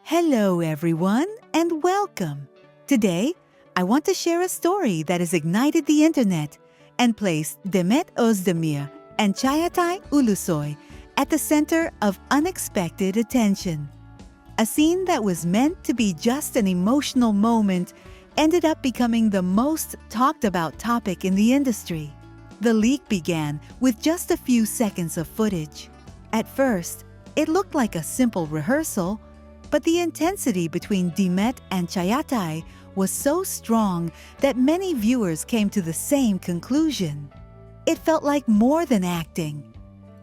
Hello, everyone, and welcome. Today, I want to share a story that has ignited the internet and placed Demet Özdemir and Çağatay Ulusoy at the center of unexpected attention. A scene that was meant to be just an emotional moment ended up becoming the most talked about topic in the industry. The leak began with just a few seconds of footage. At first, it looked like a simple rehearsal, but the intensity between Demet and Çağatay was so strong that many viewers came to the same conclusion. It felt like more than acting.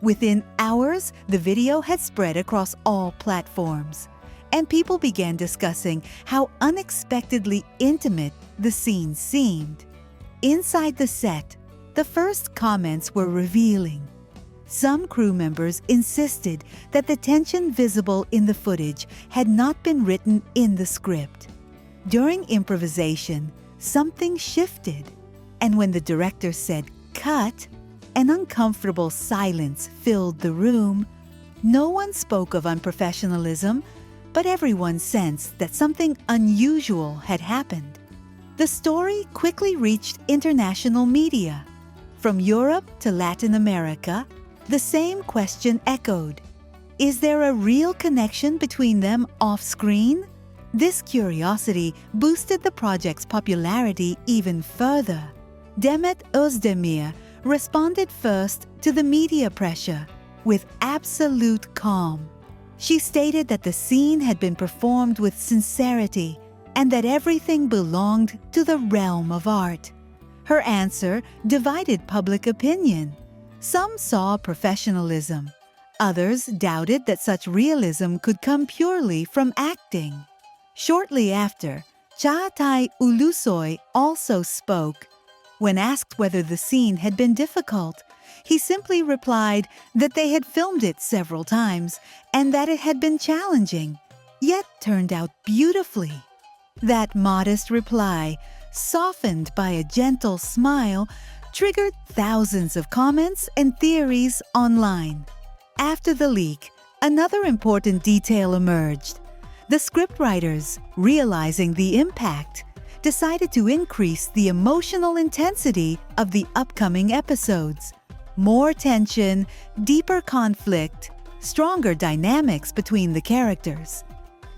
Within hours, the video had spread across all platforms, and people began discussing how unexpectedly intimate the scene seemed. Inside the set, the first comments were revealing. Some crew members insisted that the tension visible in the footage had not been written in the script. During improvisation, something shifted, and when the director said "cut," an uncomfortable silence filled the room. No one spoke of unprofessionalism, but everyone sensed that something unusual had happened. The story quickly reached international media. From Europe to Latin America, the same question echoed. Is there a real connection between them off-screen? This curiosity boosted the project's popularity even further. Demet Özdemir responded first to the media pressure with absolute calm. She stated that the scene had been performed with sincerity and that everything belonged to the realm of art. Her answer divided public opinion. Some saw professionalism. Others doubted that such realism could come purely from acting. Shortly after, Çağatay Ulusoy also spoke. When asked whether the scene had been difficult, he simply replied that they had filmed it several times and that it had been challenging, yet turned out beautifully. That modest reply, softened by a gentle smile, triggered thousands of comments and theories online. After the leak, another important detail emerged. The scriptwriters, realizing the impact, decided to increase the emotional intensity of the upcoming episodes. More tension, deeper conflict, stronger dynamics between the characters.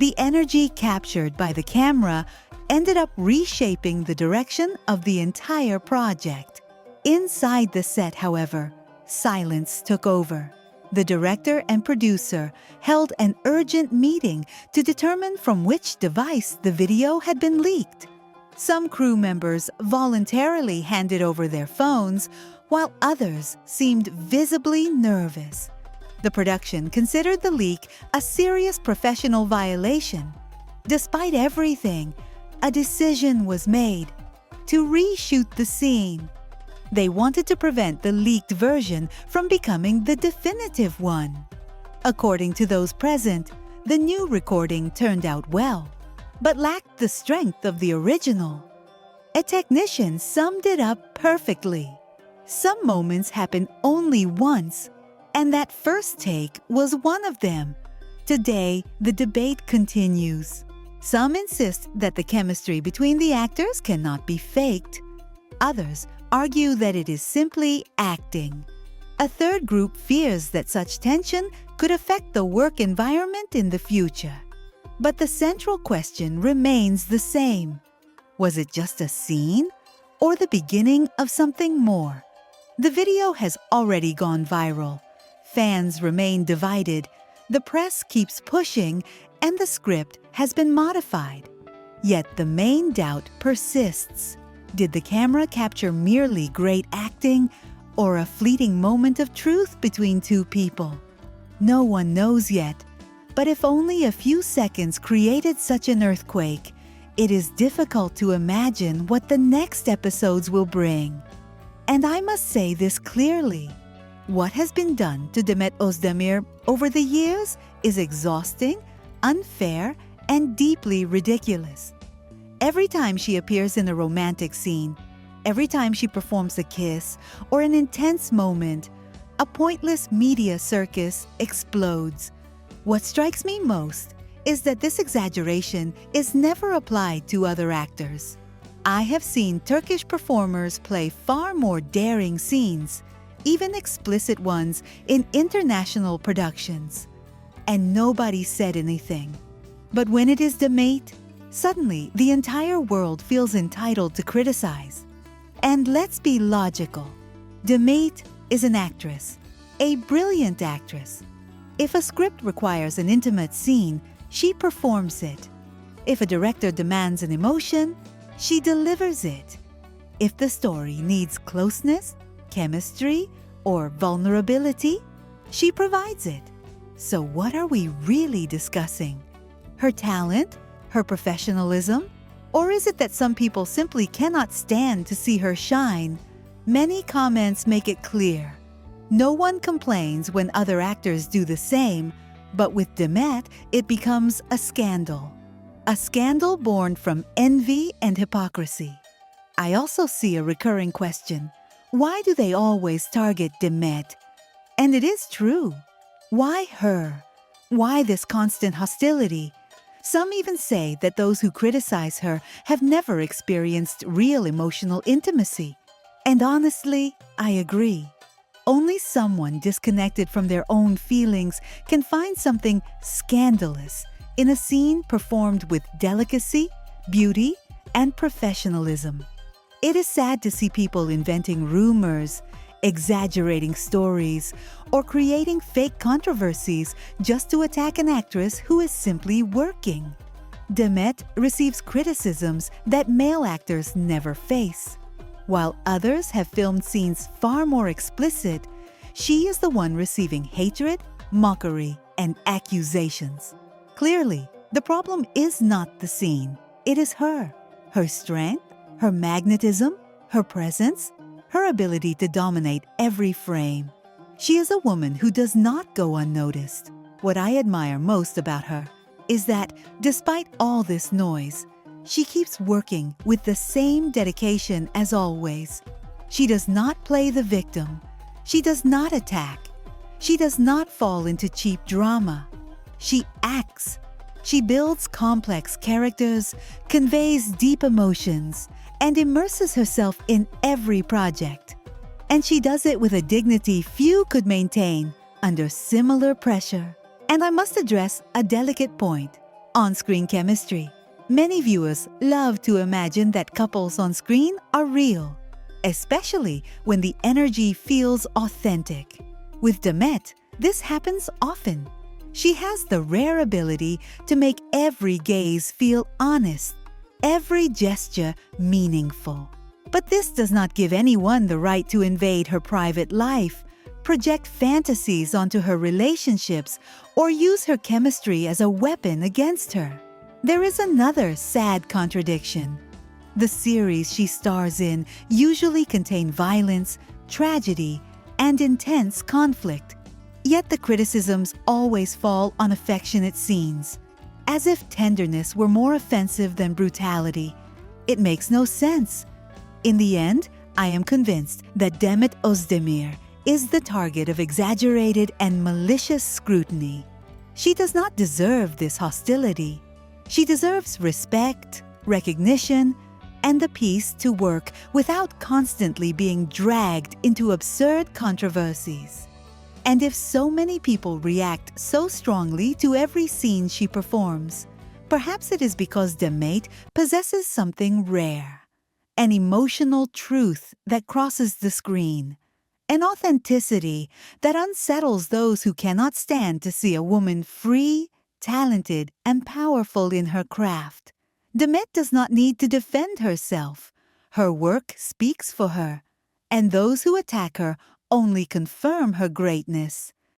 The energy captured by the camera ended up reshaping the direction of the entire project. Inside the set, however, silence took over. The director and producer held an urgent meeting to determine from which device the video had been leaked. Some crew members voluntarily handed over their phones, while others seemed visibly nervous. The production considered the leak a serious professional violation. Despite everything, a decision was made to reshoot the scene. They wanted to prevent the leaked version from becoming the definitive one. According to those present, the new recording turned out well, but lacked the strength of the original. A technician summed it up perfectly. Some moments happen only once, and that first take was one of them. Today, the debate continues. Some insist that the chemistry between the actors cannot be faked. Others argue that it is simply acting. A third group fears that such tension could affect the work environment in the future. But the central question remains the same. Was it just a scene or the beginning of something more? The video has already gone viral. Fans remain divided. The press keeps pushing, and the script has been modified. Yet the main doubt persists. Did the camera capture merely great acting or a fleeting moment of truth between two people? No one knows yet, but if only a few seconds created such an earthquake, it is difficult to imagine what the next episodes will bring. And I must say this clearly. What has been done to Demet Özdemir over the years is exhausting, unfair, and deeply ridiculous. Every time she appears in a romantic scene, every time she performs a kiss or an intense moment, a pointless media circus explodes. What strikes me most is that this exaggeration is never applied to other actors. I have seen Turkish performers play far more daring scenes, even explicit ones, in international productions. And nobody said anything. But when it is Demet, suddenly the entire world feels entitled to criticize. And let's be logical. Demet is an actress, a brilliant actress. If a script requires an intimate scene, she performs it. If a director demands an emotion, she delivers it. If the story needs closeness, chemistry, or vulnerability, she provides it. So what are we really discussing? Her talent? Her professionalism? Or is it that some people simply cannot stand to see her shine? Many comments make it clear. No one complains when other actors do the same, but with Demet, it becomes a scandal. A scandal born from envy and hypocrisy. I also see a recurring question. Why do they always target Demet? And it is true. Why her? Why this constant hostility? Some even say that those who criticize her have never experienced real emotional intimacy. And honestly, I agree. Only someone disconnected from their own feelings can find something scandalous in a scene performed with delicacy, beauty, and professionalism. It is sad to see people inventing rumors, exaggerating stories, or creating fake controversies just to attack an actress who is simply working. Demet receives criticisms that male actors never face. While others have filmed scenes far more explicit, she is the one receiving hatred, mockery, and accusations. Clearly, the problem is not the scene. It is her. Her strength, her magnetism, her presence, her ability to dominate every frame. She is a woman who does not go unnoticed. What I admire most about her is that, despite all this noise, she keeps working with the same dedication as always. She does not play the victim. She does not attack. She does not fall into cheap drama. She acts. She builds complex characters, conveys deep emotions, and immerses herself in every project. And she does it with a dignity few could maintain under similar pressure. And I must address a delicate point: on-screen chemistry. Many viewers love to imagine that couples on screen are real, especially when the energy feels authentic. With Demet, this happens often. She has the rare ability to make every gaze feel honest, every gesture meaningful. But this does not give anyone the right to invade her private life, project fantasies onto her relationships, or use her chemistry as a weapon against her. There is another sad contradiction. The series she stars in usually contain violence, tragedy, and intense conflict. Yet the criticisms always fall on affectionate scenes, as if tenderness were more offensive than brutality. It makes no sense. In the end, I am convinced that Demet Özdemir is the target of exaggerated and malicious scrutiny. She does not deserve this hostility. She deserves respect, recognition, and the peace to work without constantly being dragged into absurd controversies. And if so many people react so strongly to every scene she performs, perhaps it is because Demet possesses something rare, an emotional truth that crosses the screen, an authenticity that unsettles those who cannot stand to see a woman free, talented, and powerful in her craft. Demet does not need to defend herself. Her work speaks for her, and those who attack her only confirm her greatness.